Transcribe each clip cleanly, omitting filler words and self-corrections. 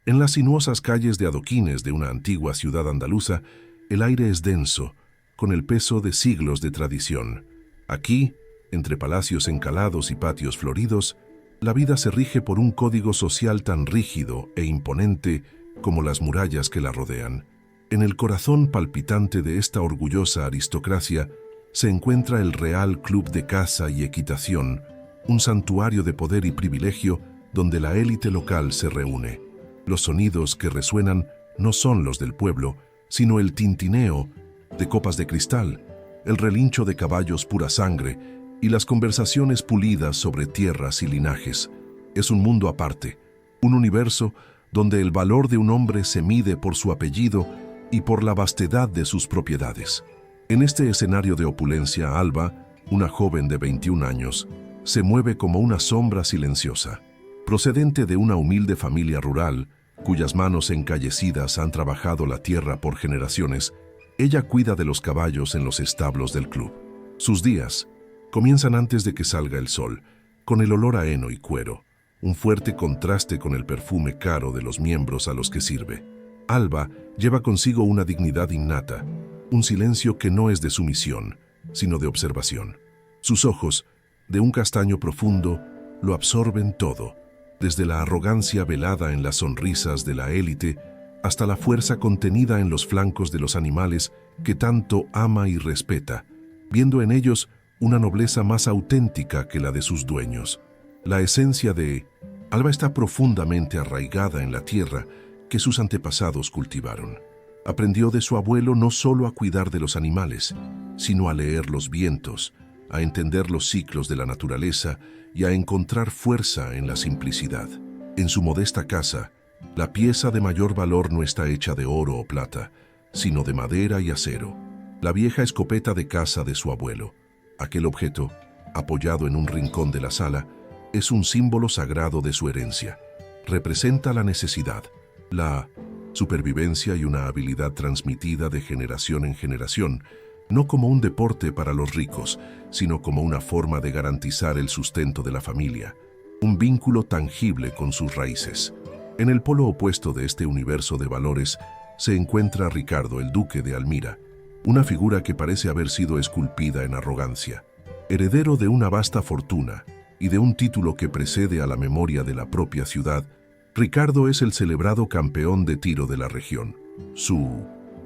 En las sinuosas calles de adoquines de una antigua ciudad andaluza, el aire es denso, con el peso de siglos de tradición. Aquí, entre palacios encalados y patios floridos, la vida se rige por un código social tan rígido e imponente como las murallas que la rodean. En el corazón palpitante de esta orgullosa aristocracia se encuentra el Real Club de Caza y Equitación, un santuario de poder y privilegio donde la élite local se reúne. Los sonidos que resuenan no son los del pueblo, sino el tintineo de copas de cristal, el relincho de caballos pura sangre y las conversaciones pulidas sobre tierras y linajes. Es un mundo aparte, un universo donde el valor de un hombre se mide por su apellido y por la vastedad de sus propiedades. En este escenario de opulencia, Alba, una joven de 21 años, se mueve como una sombra silenciosa. Procedente de una humilde familia rural, cuyas manos encallecidas han trabajado la tierra por generaciones, ella cuida de los caballos en los establos del club. Sus días comienzan antes de que salga el sol, con el olor a heno y cuero, un fuerte contraste con el perfume caro de los miembros a los que sirve. Alba lleva consigo una dignidad innata, un silencio que no es de sumisión, sino de observación. Sus ojos, de un castaño profundo, lo absorben todo, desde la arrogancia velada en las sonrisas de la élite hasta la fuerza contenida en los flancos de los animales que tanto ama y respeta, viendo en ellos una nobleza más auténtica que la de sus dueños. La esencia de Alba está profundamente arraigada en la tierra que sus antepasados cultivaron. Aprendió de su abuelo no solo a cuidar de los animales, sino a leer los vientos, a entender los ciclos de la naturaleza y a encontrar fuerza en la simplicidad. En su modesta casa, la pieza de mayor valor no está hecha de oro o plata, sino de madera y acero. La vieja escopeta de caza de su abuelo. Aquel objeto, apoyado en un rincón de la sala, es un símbolo sagrado de su herencia. Representa la necesidad, la supervivencia y una habilidad transmitida de generación en generación, no como un deporte para los ricos, sino como una forma de garantizar el sustento de la familia, un vínculo tangible con sus raíces. En el polo opuesto de este universo de valores se encuentra Ricardo, el duque de Almira, una figura que parece haber sido esculpida en arrogancia. Heredero de una vasta fortuna y de un título que precede a la memoria de la propia ciudad, Ricardo es el celebrado campeón de tiro de la región. Su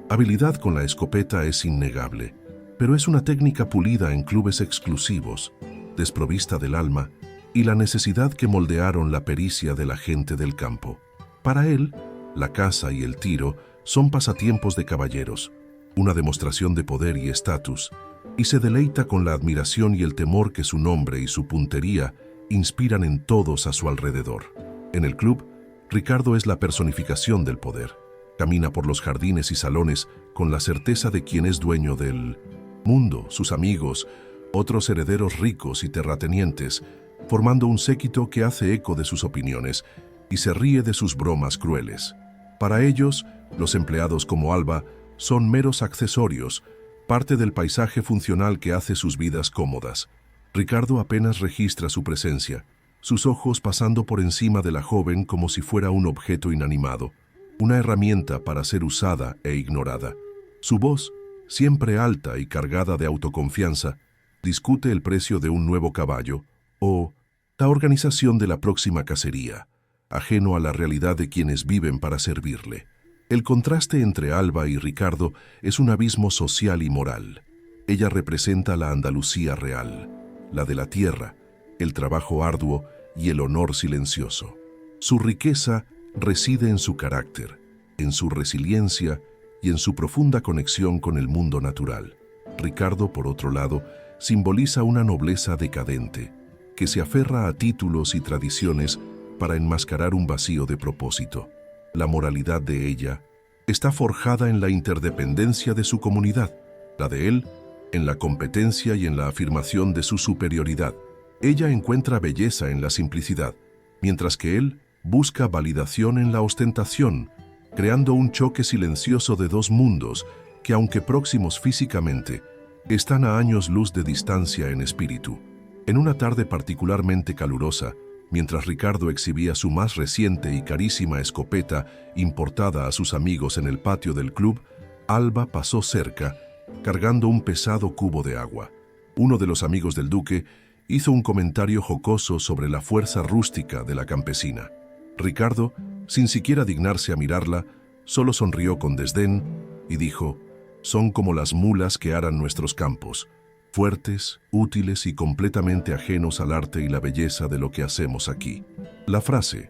habilidad con la escopeta es innegable, pero es una técnica pulida en clubes exclusivos, desprovista del alma y la necesidad que moldearon la pericia de la gente del campo. Para él, la caza y el tiro son pasatiempos de caballeros, una demostración de poder y estatus, y se deleita con la admiración y el temor que su nombre y su puntería inspiran en todos a su alrededor. En el club, Ricardo es la personificación del poder. Camina por los jardines y salones con la certeza de quien es dueño del mundo, sus amigos, otros herederos ricos y terratenientes, formando un séquito que hace eco de sus opiniones y se ríe de sus bromas crueles. Para ellos, los empleados como Alba son meros accesorios, parte del paisaje funcional que hace sus vidas cómodas. Ricardo apenas registra su presencia, sus ojos pasando por encima de la joven como si fuera un objeto inanimado, una herramienta para ser usada e ignorada. Su voz, siempre alta y cargada de autoconfianza, discute el precio de un nuevo caballo o la organización de la próxima cacería, ajeno a la realidad de quienes viven para servirle. El contraste entre Alba y Ricardo es un abismo social y moral. Ella representa la Andalucía real, la de la tierra, el trabajo arduo y el honor silencioso. Su riqueza reside en su carácter, en su resiliencia y en su profunda conexión con el mundo natural. Ricardo, por otro lado, simboliza una nobleza decadente, que se aferra a títulos y tradiciones para enmascarar un vacío de propósito. La moralidad de ella está forjada en la interdependencia de su comunidad, la de él en la competencia y en la afirmación de su superioridad. Ella encuentra belleza en la simplicidad, mientras que él busca validación en la ostentación, creando un choque silencioso de dos mundos que, aunque próximos físicamente, están a años luz de distancia en espíritu. En una tarde particularmente calurosa, Mientras Ricardo exhibía su más reciente y carísima escopeta importada a sus amigos en el patio del club, Alba pasó cerca, cargando un pesado cubo de agua. Uno de los amigos del duque hizo un comentario jocoso sobre la fuerza rústica de la campesina. Ricardo, sin siquiera dignarse a mirarla, solo sonrió con desdén y dijo: «Son como las mulas que aran nuestros campos, fuertes, útiles y completamente ajenos al arte y la belleza de lo que hacemos aquí». La frase,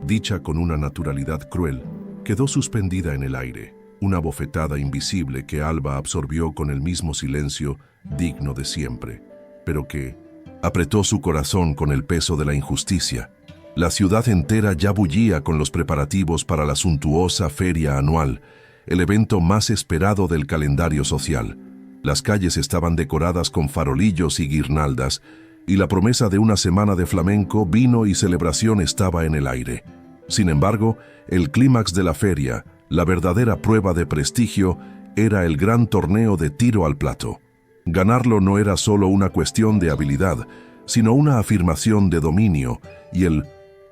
dicha con una naturalidad cruel, quedó suspendida en el aire, una bofetada invisible que Alba absorbió con el mismo silencio digno de siempre, pero que apretó su corazón con el peso de la injusticia. La ciudad entera ya bullía con los preparativos para la suntuosa feria anual, el evento más esperado del calendario social. Las calles estaban decoradas con farolillos y guirnaldas, y la promesa de una semana de flamenco, vino y celebración estaba en el aire. Sin embargo, el clímax de la feria, la verdadera prueba de prestigio, era el gran torneo de tiro al plato. Ganarlo no era solo una cuestión de habilidad, sino una afirmación de dominio, y el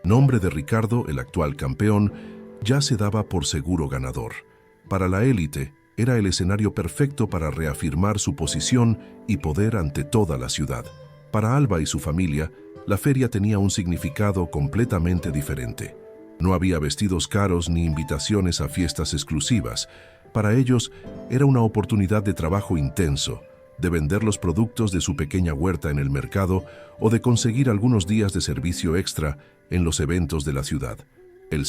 nombre de Ricardo, el actual campeón, ya se daba por seguro ganador. Para la élite, era el escenario perfecto para reafirmar su posición y poder ante toda la ciudad. Para Alba y su familia, la feria tenía un significado completamente diferente. No había vestidos caros ni invitaciones a fiestas exclusivas. Para ellos, era una oportunidad de trabajo intenso, de vender los productos de su pequeña huerta en el mercado o de conseguir algunos días de servicio extra en los eventos de la ciudad. El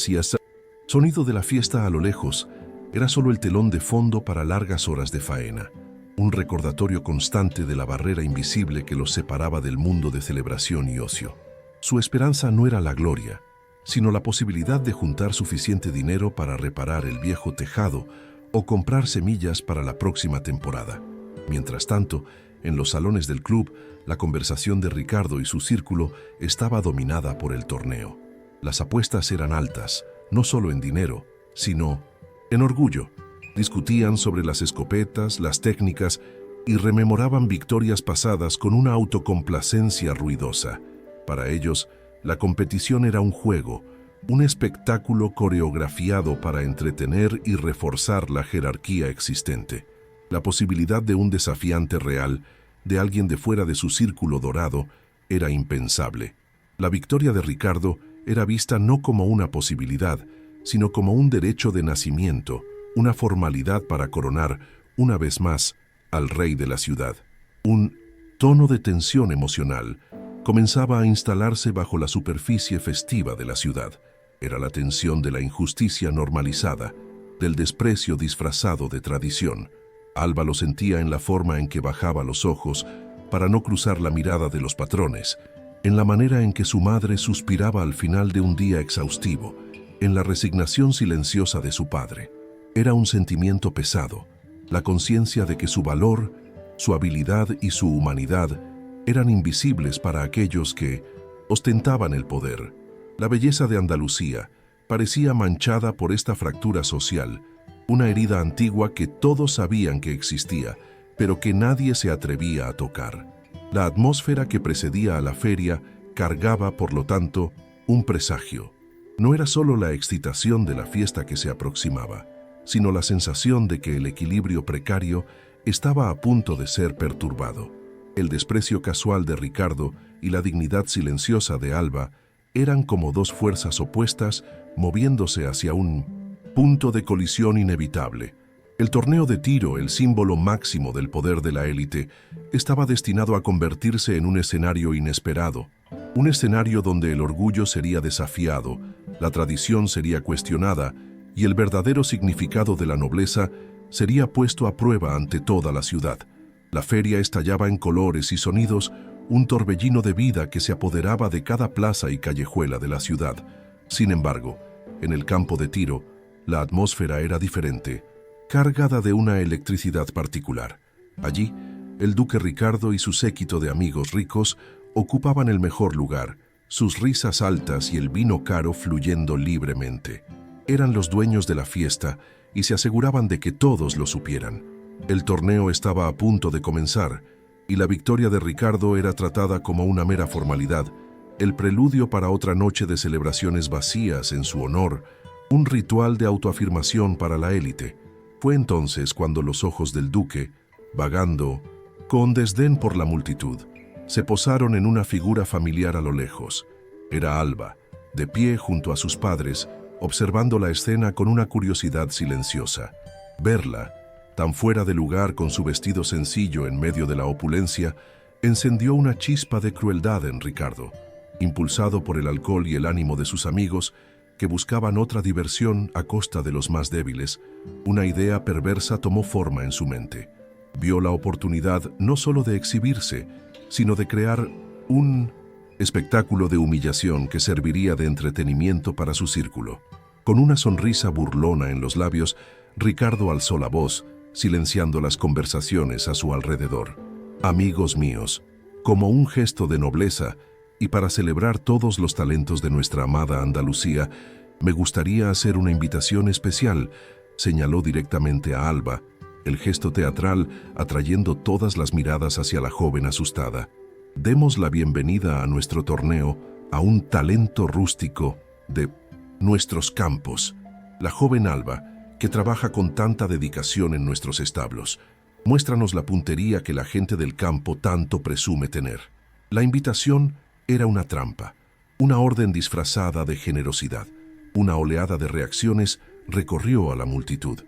sonido de la fiesta a lo lejos era solo el telón de fondo para largas horas de faena, un recordatorio constante de la barrera invisible que los separaba del mundo de celebración y ocio. Su esperanza no era la gloria, sino la posibilidad de juntar suficiente dinero para reparar el viejo tejado o comprar semillas para la próxima temporada. Mientras tanto, en los salones del club, la conversación de Ricardo y su círculo estaba dominada por el torneo. Las apuestas eran altas, no solo en dinero, sino en orgullo. Discutían sobre las escopetas, las técnicas y rememoraban victorias pasadas con una autocomplacencia ruidosa. Para ellos, la competición era un juego, un espectáculo coreografiado para entretener y reforzar la jerarquía existente. La posibilidad de un desafiante real, de alguien de fuera de su círculo dorado, era impensable. La victoria de Ricardo era vista no como una posibilidad, sino como un derecho de nacimiento, una formalidad para coronar, una vez más, al rey de la ciudad. Un tono de tensión emocional comenzaba a instalarse bajo la superficie festiva de la ciudad. Era la tensión de la injusticia normalizada, del desprecio disfrazado de tradición. Alba lo sentía en la forma en que bajaba los ojos para no cruzar la mirada de los patrones, en la manera en que su madre suspiraba al final de un día exhaustivo, en la resignación silenciosa de su padre. Era un sentimiento pesado, la conciencia de que su valor, su habilidad y su humanidad eran invisibles para aquellos que ostentaban el poder. La belleza de Andalucía parecía manchada por esta fractura social, una herida antigua que todos sabían que existía, pero que nadie se atrevía a tocar. La atmósfera que precedía a la feria cargaba, por lo tanto, un presagio. No era solo la excitación de la fiesta que se aproximaba, sino la sensación de que el equilibrio precario estaba a punto de ser perturbado. El desprecio casual de Ricardo y la dignidad silenciosa de Alba eran como dos fuerzas opuestas moviéndose hacia un punto de colisión inevitable. El torneo de tiro, el símbolo máximo del poder de la élite, estaba destinado a convertirse en un escenario inesperado, un escenario donde el orgullo sería desafiado, la tradición sería cuestionada y el verdadero significado de la nobleza sería puesto a prueba ante toda la ciudad. La feria estallaba en colores y sonidos, un torbellino de vida que se apoderaba de cada plaza y callejuela de la ciudad. Sin embargo, en el campo de tiro, la atmósfera era diferente, cargada de una electricidad particular. Allí, el duque Ricardo y su séquito de amigos ricos ocupaban el mejor lugar, sus risas altas y el vino caro fluyendo libremente. Eran los dueños de la fiesta y se aseguraban de que todos lo supieran. El torneo estaba a punto de comenzar y la victoria de Ricardo era tratada como una mera formalidad, el preludio para otra noche de celebraciones vacías en su honor, un ritual de autoafirmación para la élite. Fue entonces cuando los ojos del duque, vagando, con desdén por la multitud, se posaron en una figura familiar a lo lejos. Era Alba, de pie junto a sus padres, observando la escena con una curiosidad silenciosa. Verla, tan fuera de lugar con su vestido sencillo en medio de la opulencia, encendió una chispa de crueldad en Ricardo. Impulsado por el alcohol y el ánimo de sus amigos, que buscaban otra diversión a costa de los más débiles, una idea perversa tomó forma en su mente. Vio la oportunidad no solo de exhibirse, sino de crear un espectáculo de humillación que serviría de entretenimiento para su círculo. Con una sonrisa burlona en los labios, Ricardo alzó la voz, silenciando las conversaciones a su alrededor. Amigos míos, como un gesto de nobleza y para celebrar todos los talentos de nuestra amada Andalucía, me gustaría hacer una invitación especial, señaló directamente a Alba, el gesto teatral atrayendo todas las miradas hacia la joven asustada. Demos la bienvenida a nuestro torneo a un talento rústico de nuestros campos, la joven Alba, que trabaja con tanta dedicación en nuestros establos. Muéstranos la puntería que la gente del campo tanto presume tener. La invitación era una trampa, una orden disfrazada de generosidad. Una oleada de reacciones recorrió a la multitud.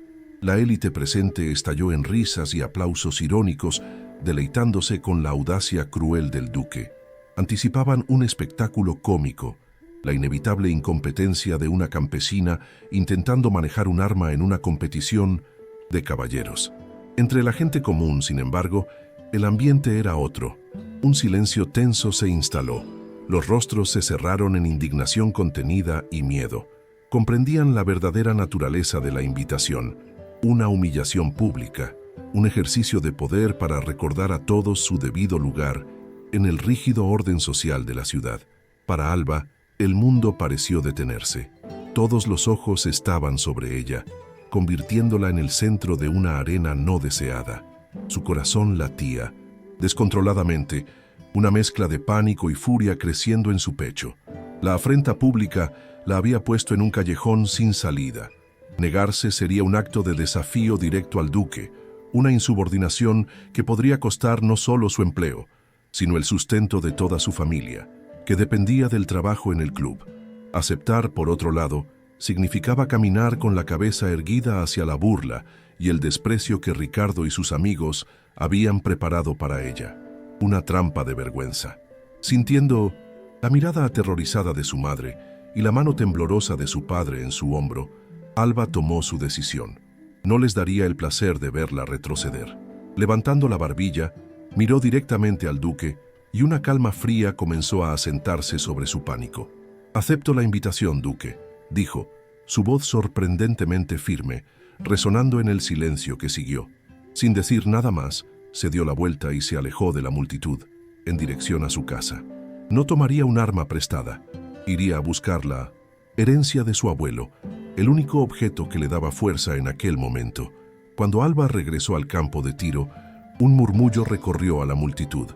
La élite presente estalló en risas y aplausos irónicos, deleitándose con la audacia cruel del duque. Anticipaban un espectáculo cómico, la inevitable incompetencia de una campesina intentando manejar un arma en una competición de caballeros. Entre la gente común, sin embargo, el ambiente era otro. Un silencio tenso se instaló. Los rostros se cerraron en indignación contenida y miedo. Comprendían la verdadera naturaleza de la invitación, una humillación pública, un ejercicio de poder para recordar a todos su debido lugar en el rígido orden social de la ciudad. Para Alba, el mundo pareció detenerse. Todos los ojos estaban sobre ella, convirtiéndola en el centro de una arena no deseada. Su corazón latía, descontroladamente, una mezcla de pánico y furia creciendo en su pecho. La afrenta pública la había puesto en un callejón sin salida. Negarse sería un acto de desafío directo al duque, una insubordinación que podría costar no solo su empleo, sino el sustento de toda su familia, que dependía del trabajo en el club. Aceptar, por otro lado, significaba caminar con la cabeza erguida hacia la burla y el desprecio que Ricardo y sus amigos habían preparado para ella. Una trampa de vergüenza. Sintiendo la mirada aterrorizada de su madre y la mano temblorosa de su padre en su hombro, Alba tomó su decisión. No les daría el placer de verla retroceder. Levantando la barbilla, miró directamente al duque y una calma fría comenzó a asentarse sobre su pánico. «Acepto la invitación, duque», dijo, su voz sorprendentemente firme, resonando en el silencio que siguió. Sin decir nada más, se dio la vuelta y se alejó de la multitud, en dirección a su casa. No tomaría un arma prestada. Iría a buscar la herencia de su abuelo, el único objeto que le daba fuerza en aquel momento. Cuando Alba regresó al campo de tiro, un murmullo recorrió a la multitud.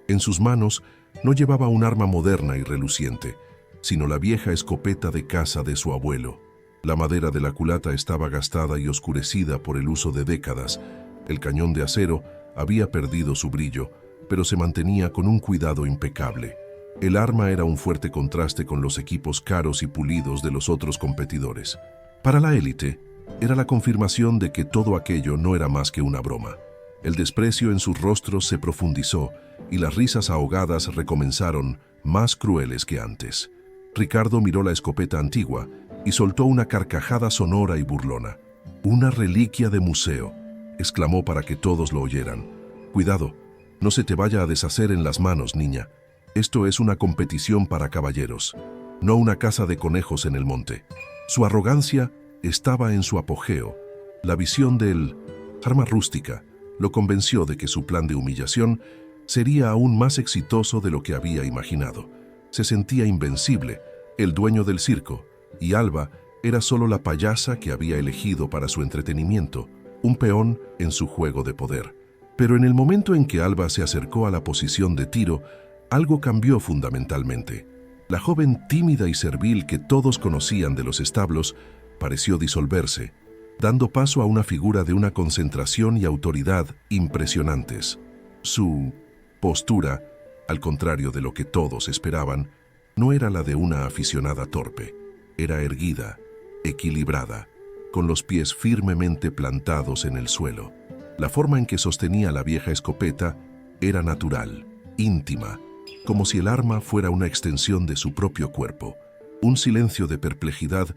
En sus manos no llevaba un arma moderna y reluciente, sino la vieja escopeta de caza de su abuelo. La madera de la culata estaba gastada y oscurecida por el uso de décadas. El cañón de acero había perdido su brillo, pero se mantenía con un cuidado impecable. El arma era un fuerte contraste con los equipos caros y pulidos de los otros competidores. Para la élite, era la confirmación de que todo aquello no era más que una broma. El desprecio en sus rostros se profundizó y las risas ahogadas recomenzaron, más crueles que antes. Ricardo miró la escopeta antigua y soltó una carcajada sonora y burlona. «Una reliquia de museo», exclamó para que todos lo oyeran. «Cuidado, no se te vaya a deshacer en las manos, niña. Esto es una competición para caballeros, no una caza de conejos en el monte». Su arrogancia estaba en su apogeo. La visión del arma rústica lo convenció de que su plan de humillación sería aún más exitoso de lo que había imaginado. Se sentía invencible, el dueño del circo, y Alba era solo la payasa que había elegido para su entretenimiento, un peón en su juego de poder. Pero en el momento en que Alba se acercó a la posición de tiro, algo cambió fundamentalmente. La joven tímida y servil que todos conocían de los establos pareció disolverse, dando paso a una figura de una concentración y autoridad impresionantes. Su postura, al contrario de lo que todos esperaban, no era la de una aficionada torpe. Era erguida, equilibrada, con los pies firmemente plantados en el suelo. La forma en que sostenía la vieja escopeta era natural, íntima, como si el arma fuera una extensión de su propio cuerpo. Un silencio de perplejidad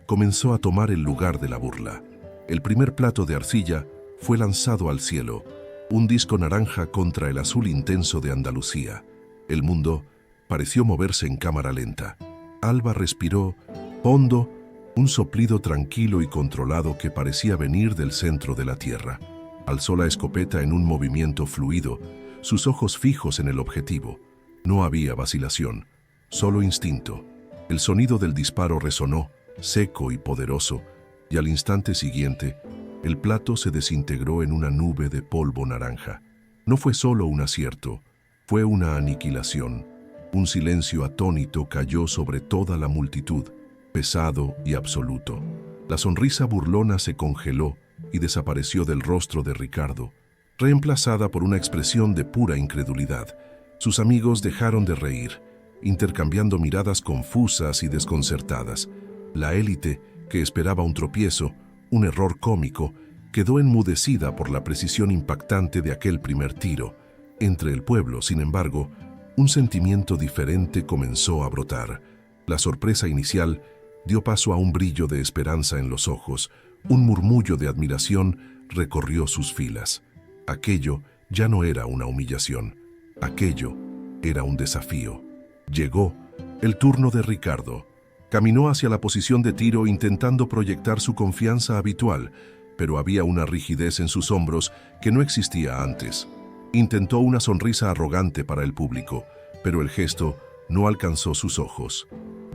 comenzó a tomar el lugar de la burla. El primer plato de arcilla fue lanzado al cielo, un disco naranja contra el azul intenso de Andalucía. El mundo pareció moverse en cámara lenta. Alba respiró hondo, un soplido tranquilo y controlado que parecía venir del centro de la tierra. Alzó la escopeta en un movimiento fluido, sus ojos fijos en el objetivo. No había vacilación, solo instinto. El sonido del disparo resonó, seco y poderoso, y al instante siguiente, el plato se desintegró en una nube de polvo naranja. No fue solo un acierto, fue una aniquilación. Un silencio atónito cayó sobre toda la multitud, pesado y absoluto. La sonrisa burlona se congeló y desapareció del rostro de Ricardo, reemplazada por una expresión de pura incredulidad. Sus amigos dejaron de reír, intercambiando miradas confusas y desconcertadas. La élite, que esperaba un tropiezo, un error cómico, quedó enmudecida por la precisión impactante de aquel primer tiro. Entre el pueblo, sin embargo, un sentimiento diferente comenzó a brotar. La sorpresa inicial dio paso a un brillo de esperanza en los ojos. Un murmullo de admiración recorrió sus filas. Aquello ya no era una humillación. Aquello era un desafío. Llegó el turno de Ricardo. Caminó hacia la posición de tiro intentando proyectar su confianza habitual, pero había una rigidez en sus hombros que no existía antes. Intentó una sonrisa arrogante para el público, pero el gesto no alcanzó sus ojos.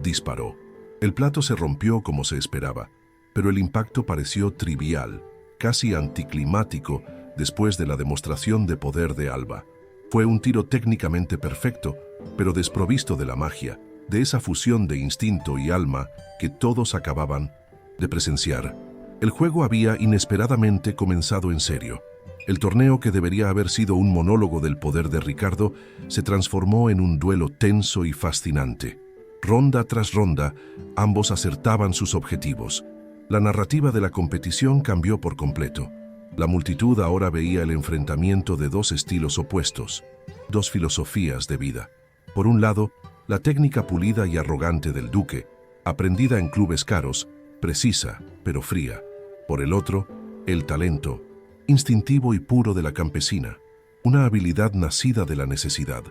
Disparó. El plato se rompió como se esperaba, pero el impacto pareció trivial, casi anticlimático después de la demostración de poder de Alba. Fue un tiro técnicamente perfecto, pero desprovisto de la magia, de esa fusión de instinto y alma que todos acababan de presenciar. El juego había inesperadamente comenzado en serio. El torneo, que debería haber sido un monólogo del poder de Ricardo, se transformó en un duelo tenso y fascinante. Ronda tras ronda, ambos acertaban sus objetivos. La narrativa de la competición cambió por completo. La multitud ahora veía el enfrentamiento de dos estilos opuestos, dos filosofías de vida. Por un lado, la técnica pulida y arrogante del duque, aprendida en clubes caros, precisa pero fría. Por el otro, el talento, instintivo y puro de la campesina, una habilidad nacida de la necesidad,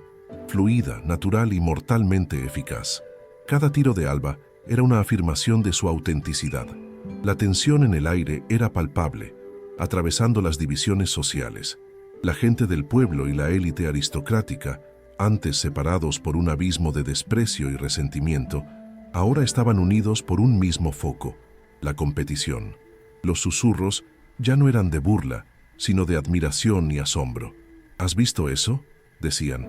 fluida, natural y mortalmente eficaz. Cada tiro de Alba era una afirmación de su autenticidad. La tensión en el aire era palpable, atravesando las divisiones sociales. La gente del pueblo y la élite aristocrática, antes separados por un abismo de desprecio y resentimiento, ahora estaban unidos por un mismo foco, la competición. Los susurros ya no eran de burla, sino de admiración y asombro. ¿Has visto eso?, decían.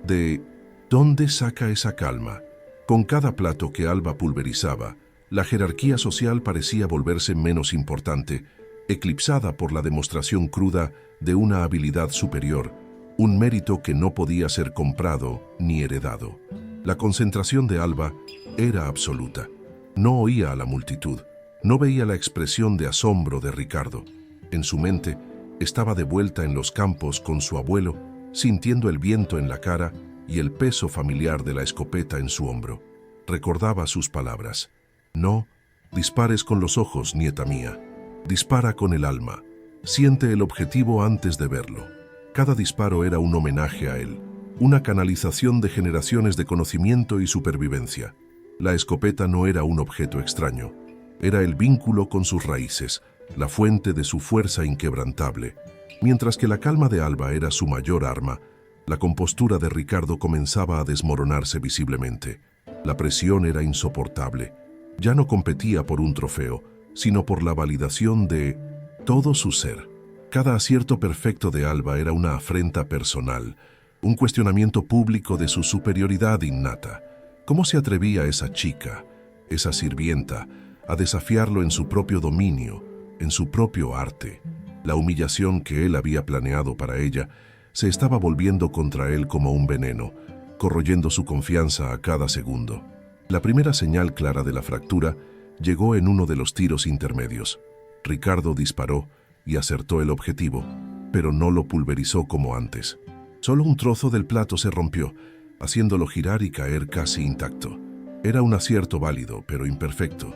¿De dónde saca esa calma? Con cada plato que Alba pulverizaba, la jerarquía social parecía volverse menos importante, eclipsada por la demostración cruda de una habilidad superior, un mérito que no podía ser comprado ni heredado. La concentración de Alba era absoluta. No oía a la multitud, no veía la expresión de asombro de Ricardo. En su mente estaba de vuelta en los campos con su abuelo, sintiendo el viento en la cara y el peso familiar de la escopeta en su hombro. Recordaba sus palabras. No dispares con los ojos, nieta mía. Dispara con el alma. Siente el objetivo antes de verlo. Cada disparo era un homenaje a él, una canalización de generaciones de conocimiento y supervivencia. La escopeta no era un objeto extraño. Era el vínculo con sus raíces, la fuente de su fuerza inquebrantable. Mientras que la calma de Alba era su mayor arma, la compostura de Ricardo comenzaba a desmoronarse visiblemente. La presión era insoportable. Ya no competía por un trofeo, sino por la validación de todo su ser. Cada acierto perfecto de Alba era una afrenta personal, un cuestionamiento público de su superioridad innata. ¿Cómo se atrevía esa chica, esa sirvienta, a desafiarlo en su propio dominio, en su propio arte? La humillación que él había planeado para ella se estaba volviendo contra él como un veneno, corroyendo su confianza a cada segundo. La primera señal clara de la fractura llegó en uno de los tiros intermedios. Ricardo disparó y acertó el objetivo, pero no lo pulverizó como antes. Solo un trozo del plato se rompió, haciéndolo girar y caer casi intacto. Era un acierto válido, pero imperfecto.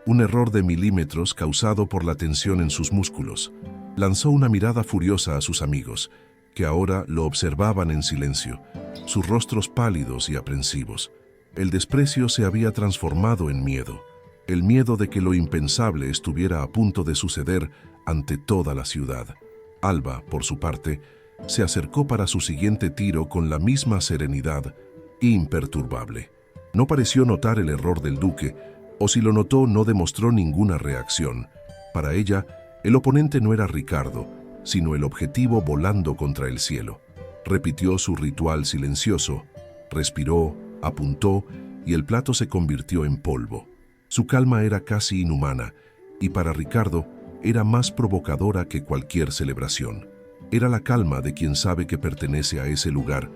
Un error de milímetros causado por la tensión en sus músculos. Lanzó una mirada furiosa a sus amigos, que ahora lo observaban en silencio, sus rostros pálidos y aprensivos. El desprecio se había transformado en miedo, el miedo de que lo impensable estuviera a punto de suceder ante toda la ciudad. Alba, por su parte, se acercó para su siguiente tiro con la misma serenidad imperturbable. No pareció notar el error del duque, o si lo notó no demostró ninguna reacción. Para ella, el oponente no era Ricardo, sino el objetivo volando contra el cielo. Repitió su ritual silencioso, respiró, apuntó y el plato se convirtió en polvo. Su calma era casi inhumana y para Ricardo era más provocadora que cualquier celebración. Era la calma de quien sabe que pertenece a ese lugar,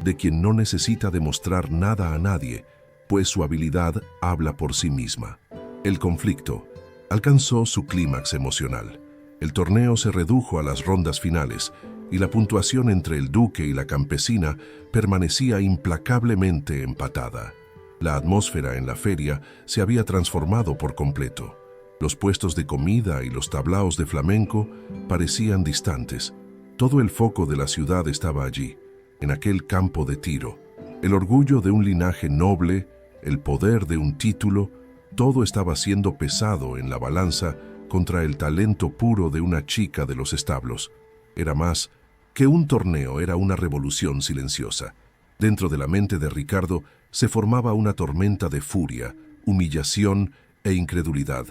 de quien no necesita demostrar nada a nadie, pues su habilidad habla por sí misma. El conflicto alcanzó su clímax emocional. El torneo se redujo a las rondas finales y la puntuación entre el duque y la campesina permanecía implacablemente empatada. La atmósfera en la feria se había transformado por completo. Los puestos de comida y los tablaos de flamenco parecían distantes. Todo el foco de la ciudad estaba allí, en aquel campo de tiro. El orgullo de un linaje noble, el poder de un título, todo estaba siendo pesado en la balanza contra el talento puro de una chica de los establos. Era más que un torneo, era una revolución silenciosa. Dentro de la mente de Ricardo se formaba una tormenta de furia, humillación e incredulidad.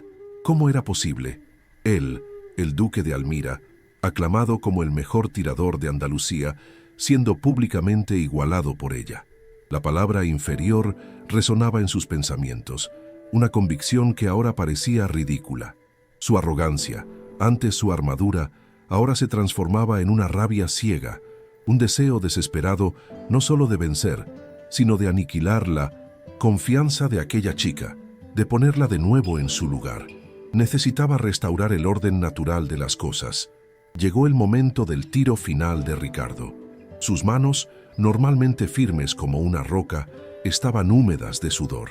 ¿Cómo era posible? Él, el duque de Almira, aclamado como el mejor tirador de Andalucía, siendo públicamente igualado por ella. La palabra inferior resonaba en sus pensamientos, una convicción que ahora parecía ridícula. Su arrogancia, antes su armadura, ahora se transformaba en una rabia ciega, un deseo desesperado no solo de vencer, sino de aniquilar la confianza de aquella chica, de ponerla de nuevo en su lugar. Necesitaba restaurar el orden natural de las cosas. Llegó el momento del tiro final de Ricardo. Sus manos, normalmente firmes como una roca, estaban húmedas de sudor.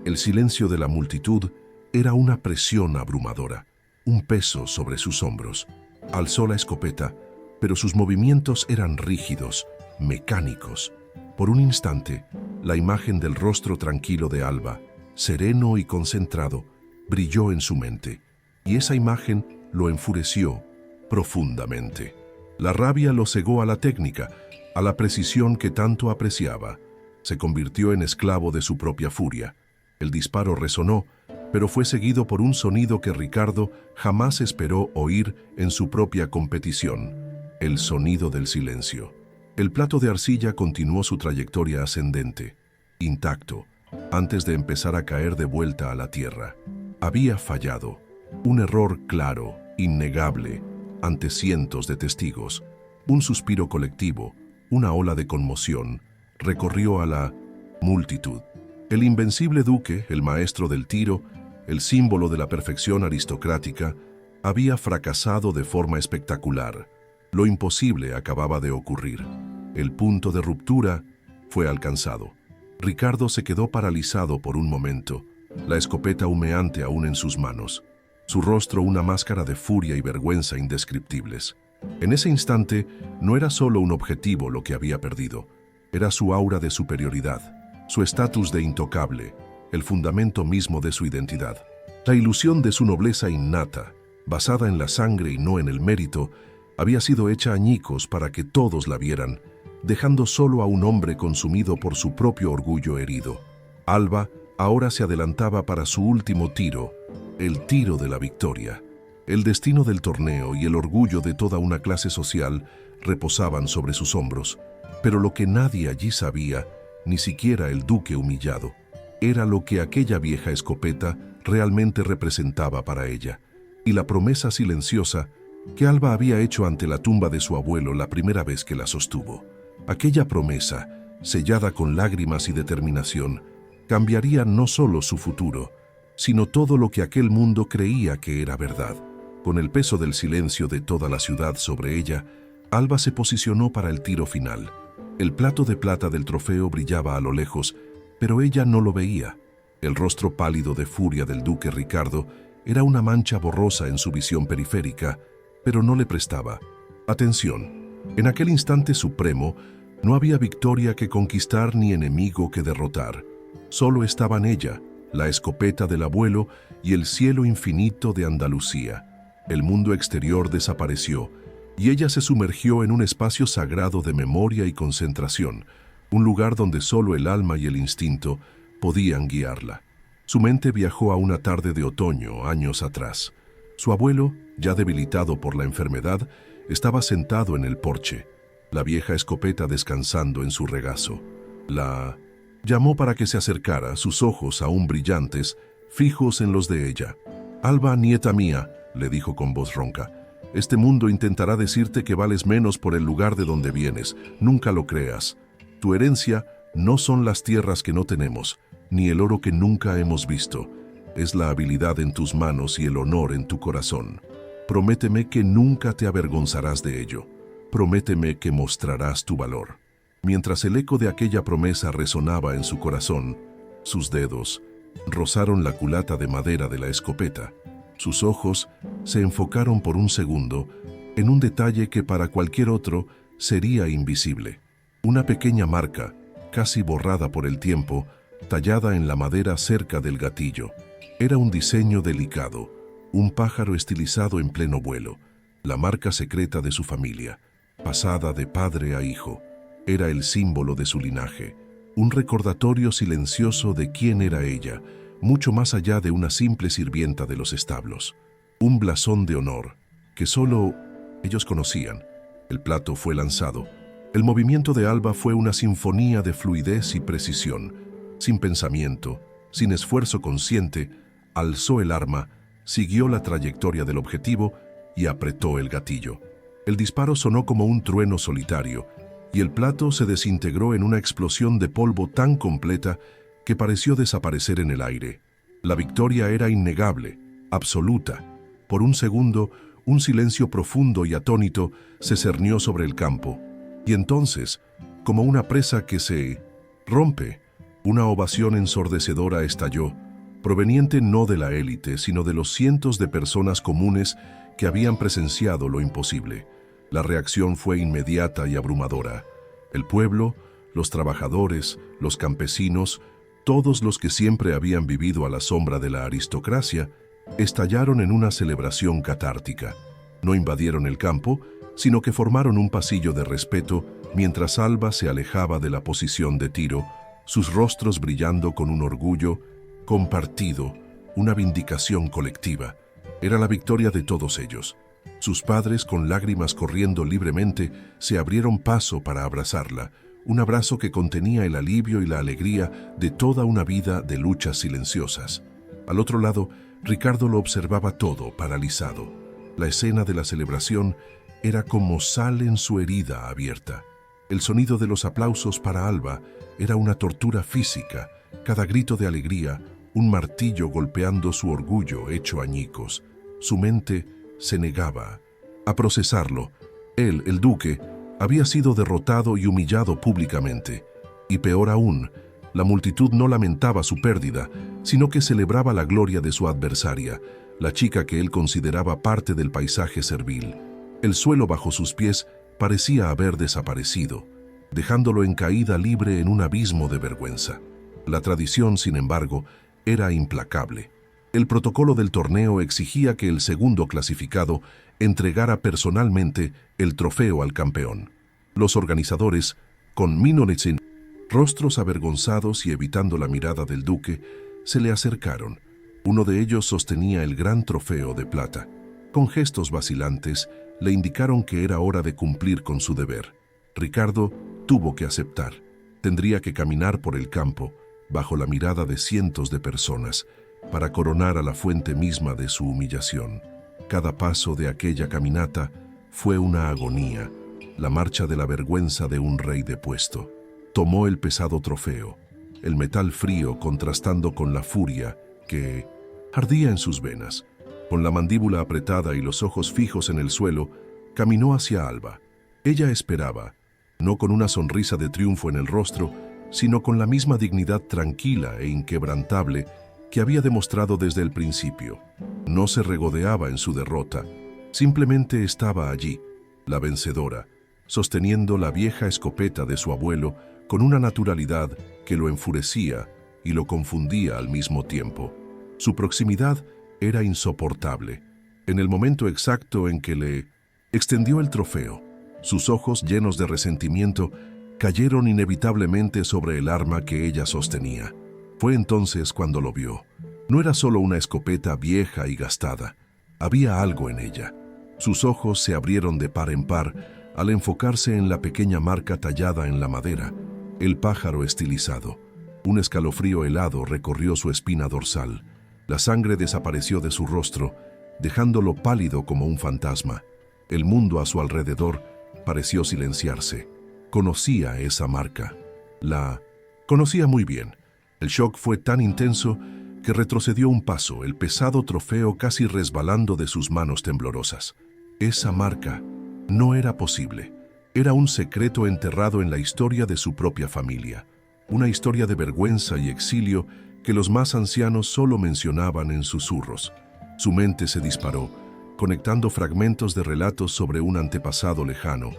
El silencio de la multitud era una presión abrumadora, un peso sobre sus hombros. Alzó la escopeta, pero sus movimientos eran rígidos, mecánicos. Por un instante, la imagen del rostro tranquilo de Alba, sereno y concentrado, brilló en su mente, y esa imagen lo enfureció profundamente. La rabia lo cegó a la técnica, a la precisión que tanto apreciaba. Se convirtió en esclavo de su propia furia. El disparo resonó, pero fue seguido por un sonido que Ricardo jamás esperó oír en su propia competición: el sonido del silencio. El plato de arcilla continuó su trayectoria ascendente, intacto, antes de empezar a caer de vuelta a la tierra. Había fallado, un error claro, innegable, ante cientos de testigos. Un suspiro colectivo, una ola de conmoción, recorrió a la multitud. El invencible duque, el maestro del tiro, el símbolo de la perfección aristocrática, había fracasado de forma espectacular. Lo imposible acababa de ocurrir. El punto de ruptura fue alcanzado. Ricardo se quedó paralizado por un momento, la escopeta humeante aún en sus manos, su rostro una máscara de furia y vergüenza indescriptibles. En ese instante, no era solo un objetivo lo que había perdido, era su aura de superioridad, su estatus de intocable, el fundamento mismo de su identidad. La ilusión de su nobleza innata, basada en la sangre y no en el mérito, había sido hecha añicos para que todos la vieran, dejando solo a un hombre consumido por su propio orgullo herido. Alba ahora se adelantaba para su último tiro, el tiro de la victoria. El destino del torneo y el orgullo de toda una clase social reposaban sobre sus hombros, pero lo que nadie allí sabía, ni siquiera el duque humillado, era lo que aquella vieja escopeta realmente representaba para ella, y la promesa silenciosa que Alba había hecho ante la tumba de su abuelo la primera vez que la sostuvo. Aquella promesa, sellada con lágrimas y determinación, cambiaría no solo su futuro, sino todo lo que aquel mundo creía que era verdad. Con el peso del silencio de toda la ciudad sobre ella, Alba se posicionó para el tiro final. El plato de plata del trofeo brillaba a lo lejos, pero ella no lo veía. El rostro pálido de furia del duque Ricardo era una mancha borrosa en su visión periférica, pero no le prestaba atención. En aquel instante supremo, no había victoria que conquistar ni enemigo que derrotar. Solo estaban ella, la escopeta del abuelo y el cielo infinito de Andalucía. El mundo exterior desapareció, y ella se sumergió en un espacio sagrado de memoria y concentración, un lugar donde solo el alma y el instinto podían guiarla. Su mente viajó a una tarde de otoño, años atrás. Su abuelo, ya debilitado por la enfermedad, estaba sentado en el porche, la vieja escopeta descansando en su regazo. La llamó para que se acercara, sus ojos aún brillantes, fijos en los de ella. «Alba, nieta mía», le dijo con voz ronca, «este mundo intentará decirte que vales menos por el lugar de donde vienes. Nunca lo creas. Tu herencia no son las tierras que no tenemos, ni el oro que nunca hemos visto. Es la habilidad en tus manos y el honor en tu corazón. Prométeme que nunca te avergonzarás de ello. Prométeme que mostrarás tu valor». Mientras el eco de aquella promesa resonaba en su corazón, sus dedos rozaron la culata de madera de la escopeta. Sus ojos se enfocaron por un segundo en un detalle que para cualquier otro sería invisible. Una pequeña marca, casi borrada por el tiempo, tallada en la madera cerca del gatillo. Era un diseño delicado, un pájaro estilizado en pleno vuelo, la marca secreta de su familia, pasada de padre a hijo. Era el símbolo de su linaje, un recordatorio silencioso de quién era ella, mucho más allá de una simple sirvienta de los establos. Un blasón de honor, que solo ellos conocían. El plato fue lanzado. El movimiento de Alba fue una sinfonía de fluidez y precisión. Sin pensamiento, sin esfuerzo consciente, alzó el arma, siguió la trayectoria del objetivo y apretó el gatillo. El disparo sonó como un trueno solitario, y el plato se desintegró en una explosión de polvo tan completa que pareció desaparecer en el aire. La victoria era innegable, absoluta. Por un segundo, un silencio profundo y atónito se cernió sobre el campo. Y entonces, como una presa que se rompe, una ovación ensordecedora estalló, proveniente no de la élite, sino de los cientos de personas comunes que habían presenciado lo imposible. La reacción fue inmediata y abrumadora. El pueblo, los trabajadores, los campesinos, todos los que siempre habían vivido a la sombra de la aristocracia, estallaron en una celebración catártica. No invadieron el campo, sino que formaron un pasillo de respeto mientras Alba se alejaba de la posición de tiro, sus rostros brillando con un orgullo compartido, una vindicación colectiva. Era la victoria de todos ellos. Sus padres, con lágrimas corriendo libremente, se abrieron paso para abrazarla, un abrazo que contenía el alivio y la alegría de toda una vida de luchas silenciosas. Al otro lado, Ricardo lo observaba todo, paralizado. La escena de la celebración era como sal en su herida abierta. El sonido de los aplausos para Alba era una tortura física, cada grito de alegría, un martillo golpeando su orgullo hecho añicos. Su mente se negaba a procesarlo. Él, el duque, había sido derrotado y humillado públicamente. Y peor aún, la multitud no lamentaba su pérdida, sino que celebraba la gloria de su adversaria, la chica que él consideraba parte del paisaje servil. El suelo bajo sus pies parecía haber desaparecido, dejándolo en caída libre en un abismo de vergüenza. La tradición, sin embargo, era implacable. El protocolo del torneo exigía que el segundo clasificado entregara personalmente el trofeo al campeón. Los organizadores, con Minonetzin, rostros avergonzados y evitando la mirada del duque, se le acercaron. Uno de ellos sostenía el gran trofeo de plata. Con gestos vacilantes, le indicaron que era hora de cumplir con su deber. Ricardo tuvo que aceptar. Tendría que caminar por el campo, bajo la mirada de cientos de personas, para coronar a la fuente misma de su humillación. Cada paso de aquella caminata fue una agonía, la marcha de la vergüenza de un rey depuesto. Tomó el pesado trofeo, el metal frío contrastando con la furia que ardía en sus venas. Con la mandíbula apretada y los ojos fijos en el suelo, caminó hacia Alba. Ella esperaba, no con una sonrisa de triunfo en el rostro, sino con la misma dignidad tranquila e inquebrantable que había demostrado desde el principio. No se regodeaba en su derrota, simplemente estaba allí, la vencedora, sosteniendo la vieja escopeta de su abuelo con una naturalidad que lo enfurecía y lo confundía al mismo tiempo. Su proximidad era insoportable. En el momento exacto en que le extendió el trofeo, sus ojos llenos de resentimiento cayeron inevitablemente sobre el arma que ella sostenía. Fue entonces cuando lo vio. No era solo una escopeta vieja y gastada. Había algo en ella. Sus ojos se abrieron de par en par al enfocarse en la pequeña marca tallada en la madera, el pájaro estilizado. Un escalofrío helado recorrió su espina dorsal. La sangre desapareció de su rostro, dejándolo pálido como un fantasma. El mundo a su alrededor pareció silenciarse. Conocía esa marca. La conocía muy bien. El shock fue tan intenso que retrocedió un paso, el pesado trofeo casi resbalando de sus manos temblorosas. Esa marca no era posible. Era un secreto enterrado en la historia de su propia familia. Una historia de vergüenza y exilio que los más ancianos solo mencionaban en susurros. Su mente se disparó, conectando fragmentos de relatos sobre un antepasado lejano,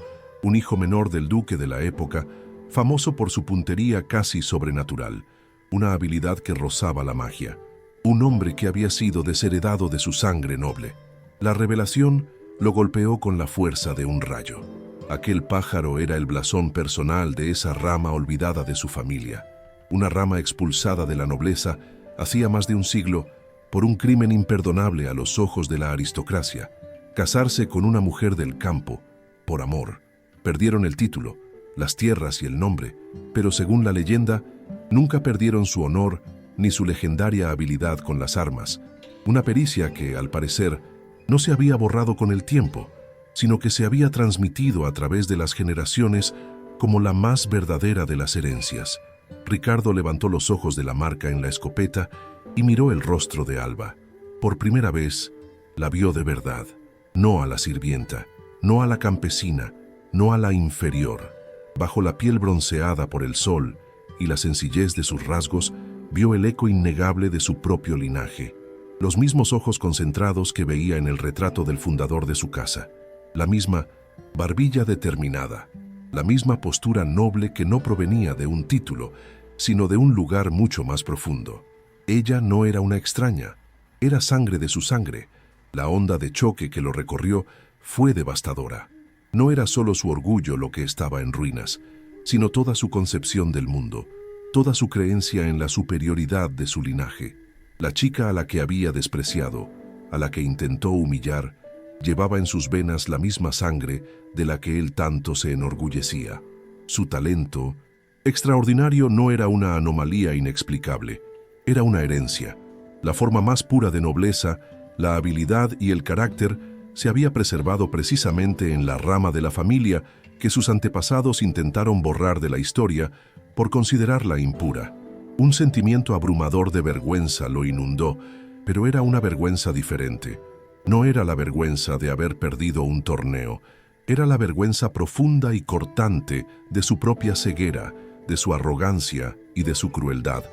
un hijo menor del duque de la época, famoso por su puntería casi sobrenatural, una habilidad que rozaba la magia, un hombre que había sido desheredado de su sangre noble. La revelación lo golpeó con la fuerza de un rayo. Aquel pájaro era el blasón personal de esa rama olvidada de su familia, una rama expulsada de la nobleza hacía más de un siglo por un crimen imperdonable a los ojos de la aristocracia, casarse con una mujer del campo, por amor. Perdieron el título, las tierras y el nombre, pero según la leyenda, nunca perdieron su honor ni su legendaria habilidad con las armas, una pericia que, al parecer, no se había borrado con el tiempo, sino que se había transmitido a través de las generaciones como la más verdadera de las herencias. Ricardo levantó los ojos de la marca en la escopeta y miró el rostro de Alba. Por primera vez, la vio de verdad, no a la sirvienta, no a la campesina, no a la inferior. Bajo la piel bronceada por el sol y la sencillez de sus rasgos, vio el eco innegable de su propio linaje. Los mismos ojos concentrados que veía en el retrato del fundador de su casa. La misma barbilla determinada. La misma postura noble que no provenía de un título, sino de un lugar mucho más profundo. Ella no era una extraña, era sangre de su sangre. La onda de choque que lo recorrió fue devastadora. No era solo su orgullo lo que estaba en ruinas, sino toda su concepción del mundo, toda su creencia en la superioridad de su linaje. La chica a la que había despreciado, a la que intentó humillar, llevaba en sus venas la misma sangre de la que él tanto se enorgullecía. Su talento extraordinario no era una anomalía inexplicable, era una herencia. La forma más pura de nobleza, la habilidad y el carácter se había preservado precisamente en la rama de la familia que sus antepasados intentaron borrar de la historia por considerarla impura. Un sentimiento abrumador de vergüenza lo inundó, pero era una vergüenza diferente. No era la vergüenza de haber perdido un torneo, era la vergüenza profunda y cortante de su propia ceguera, de su arrogancia y de su crueldad.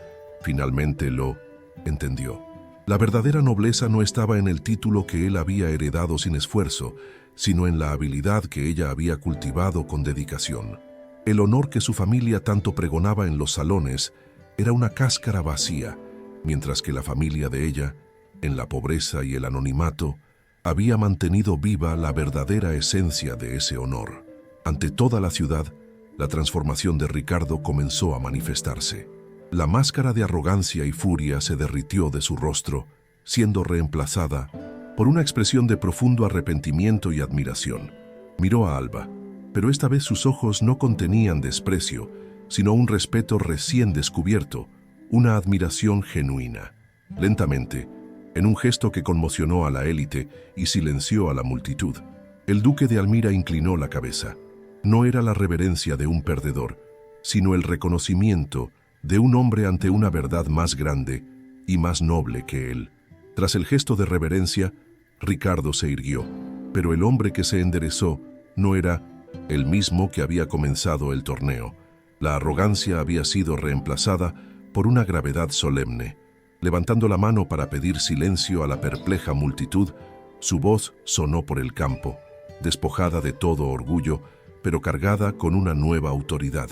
Finalmente lo entendió. La verdadera nobleza no estaba en el título que él había heredado sin esfuerzo, sino en la habilidad que ella había cultivado con dedicación. El honor que su familia tanto pregonaba en los salones era una cáscara vacía, mientras que la familia de ella, en la pobreza y el anonimato, había mantenido viva la verdadera esencia de ese honor. Ante toda la ciudad, la transformación de Ricardo comenzó a manifestarse. La máscara de arrogancia y furia se derritió de su rostro, siendo reemplazada por una expresión de profundo arrepentimiento y admiración. Miró a Alba, pero esta vez sus ojos no contenían desprecio, sino un respeto recién descubierto, una admiración genuina. Lentamente, en un gesto que conmocionó a la élite y silenció a la multitud, el duque de Almira inclinó la cabeza. No era la reverencia de un perdedor, sino el reconocimiento de un hombre ante una verdad más grande y más noble que él. Tras el gesto de reverencia, Ricardo se irguió, pero el hombre que se enderezó no era el mismo que había comenzado el torneo. La arrogancia había sido reemplazada por una gravedad solemne. Levantando la mano para pedir silencio a la perpleja multitud, su voz sonó por el campo, despojada de todo orgullo, pero cargada con una nueva autoridad.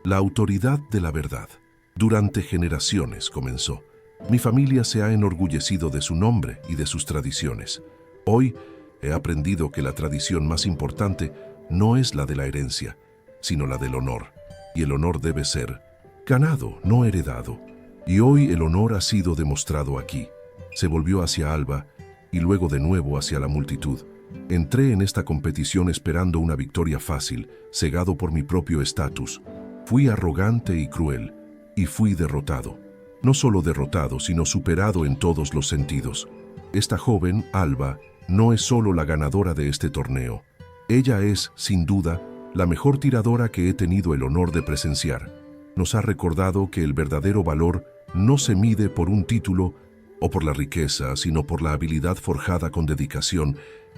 La autoridad de la verdad. Durante generaciones, comenzó. Mi familia se ha enorgullecido de su nombre y de sus tradiciones. Hoy he aprendido que la tradición más importante no es la de la herencia, sino la del honor. Y el honor debe ser ganado, no heredado. Y hoy el honor ha sido demostrado aquí. Se volvió hacia Alba y luego de nuevo hacia la multitud. Entré en esta competición esperando una victoria fácil, cegado por mi propio estatus. Fui arrogante y cruel, y fui derrotado. No solo derrotado, sino superado en todos los sentidos. Esta joven, Alba, no es solo la ganadora de este torneo. Ella es, sin duda, la mejor tiradora que he tenido el honor de presenciar. Nos ha recordado que el verdadero valor no se mide por un título o por la riqueza, sino por la habilidad forjada con dedicación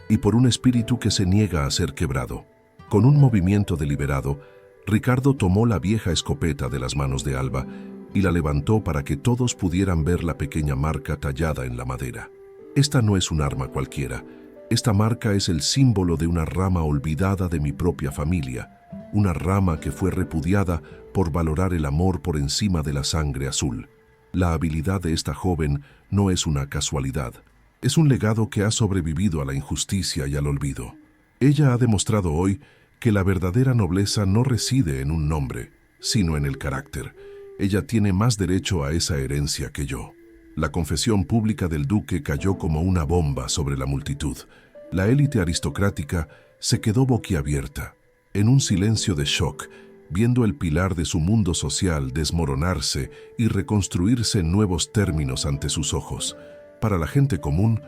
y por un espíritu que se niega a ser quebrado. Con un movimiento deliberado, Ricardo tomó la vieja escopeta de las manos de Alba y la levantó para que todos pudieran ver la pequeña marca tallada en la madera. Esta no es un arma cualquiera. Esta marca es el símbolo de una rama olvidada de mi propia familia, una rama que fue repudiada por valorar el amor por encima de la sangre azul. La habilidad de esta joven no es una casualidad. Es un legado que ha sobrevivido a la injusticia y al olvido. Ella ha demostrado hoy que la verdadera nobleza no reside en un nombre, sino en el carácter. Ella tiene más derecho a esa herencia que yo. La confesión pública del duque cayó como una bomba sobre la multitud. La élite aristocrática se quedó boquiabierta, en un silencio de shock, viendo el pilar de su mundo social desmoronarse y reconstruirse en nuevos términos ante sus ojos. Para la gente común,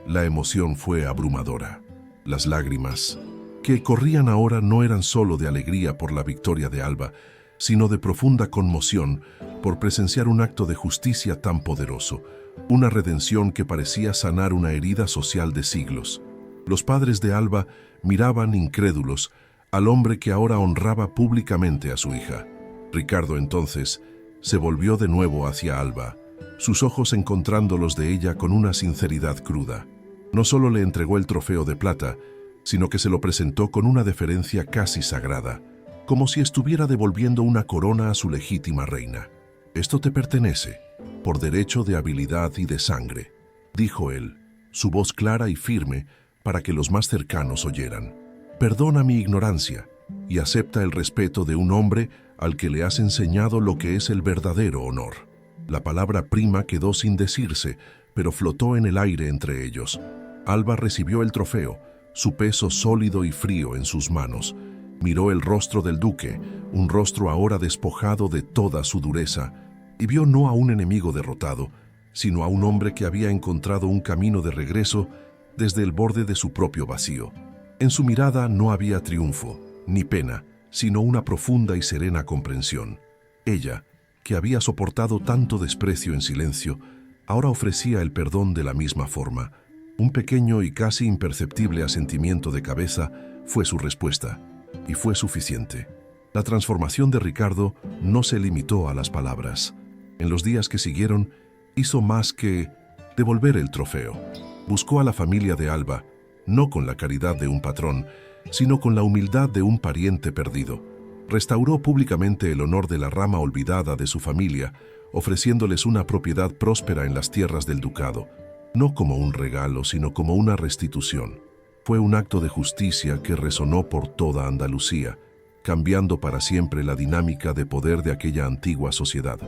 la emoción fue abrumadora. Las lágrimas que corrían ahora no eran solo de alegría por la victoria de Alba, sino de profunda conmoción por presenciar un acto de justicia tan poderoso, una redención que parecía sanar una herida social de siglos. Los padres de Alba miraban incrédulos al hombre que ahora honraba públicamente a su hija. Ricardo entonces se volvió de nuevo hacia Alba, sus ojos encontrando los de ella con una sinceridad cruda. No solo le entregó el trofeo de plata, sino que se lo presentó con una deferencia casi sagrada, como si estuviera devolviendo una corona a su legítima reina. «Esto te pertenece, por derecho de habilidad y de sangre», dijo él, su voz clara y firme para que los más cercanos oyeran. «Perdona mi ignorancia y acepta el respeto de un hombre al que le has enseñado lo que es el verdadero honor». La palabra prima quedó sin decirse, pero flotó en el aire entre ellos. Alba recibió el trofeo, su peso sólido y frío en sus manos. Miró el rostro del duque, un rostro ahora despojado de toda su dureza, y vio no a un enemigo derrotado, sino a un hombre que había encontrado un camino de regreso desde el borde de su propio vacío. En su mirada no había triunfo, ni pena, sino una profunda y serena comprensión. Ella, que había soportado tanto desprecio en silencio, ahora ofrecía el perdón de la misma forma. Un pequeño y casi imperceptible asentimiento de cabeza fue su respuesta, y fue suficiente. La transformación de Ricardo no se limitó a las palabras. En los días que siguieron, hizo más que devolver el trofeo. Buscó a la familia de Alba, no con la caridad de un patrón, sino con la humildad de un pariente perdido. Restauró públicamente el honor de la rama olvidada de su familia, ofreciéndoles una propiedad próspera en las tierras del ducado, no como un regalo, sino como una restitución. Fue un acto de justicia que resonó por toda Andalucía, cambiando para siempre la dinámica de poder de aquella antigua sociedad.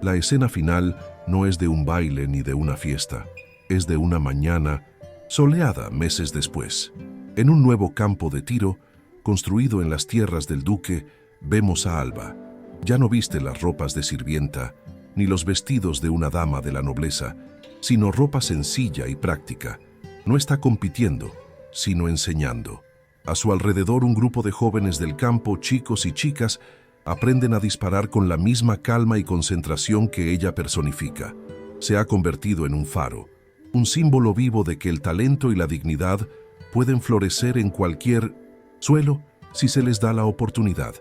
La escena final no es de un baile ni de una fiesta, es de una mañana soleada meses después. En un nuevo campo de tiro, construido en las tierras del duque, vemos a Alba. Ya no viste las ropas de sirvienta, ni los vestidos de una dama de la nobleza, sino ropa sencilla y práctica. No está compitiendo, sino enseñando. A su alrededor un grupo de jóvenes del campo, chicos y chicas, aprenden a disparar con la misma calma y concentración que ella personifica. Se ha convertido en un faro, un símbolo vivo de que el talento y la dignidad pueden florecer en cualquier suelo si se les da la oportunidad.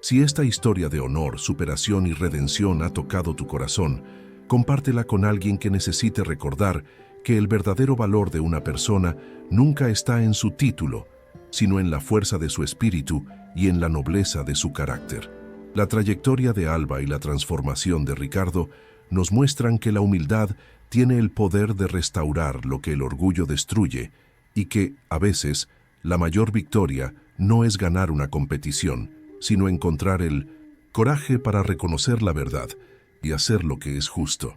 Si esta historia de honor, superación y redención ha tocado tu corazón, compártela con alguien que necesite recordar que el verdadero valor de una persona nunca está en su título, sino en la fuerza de su espíritu y en la nobleza de su carácter. La trayectoria de Alba y la transformación de Ricardo nos muestran que la humildad tiene el poder de restaurar lo que el orgullo destruye y que, a veces, la mayor victoria no es ganar una competición, sino encontrar el coraje para reconocer la verdad y hacer lo que es justo.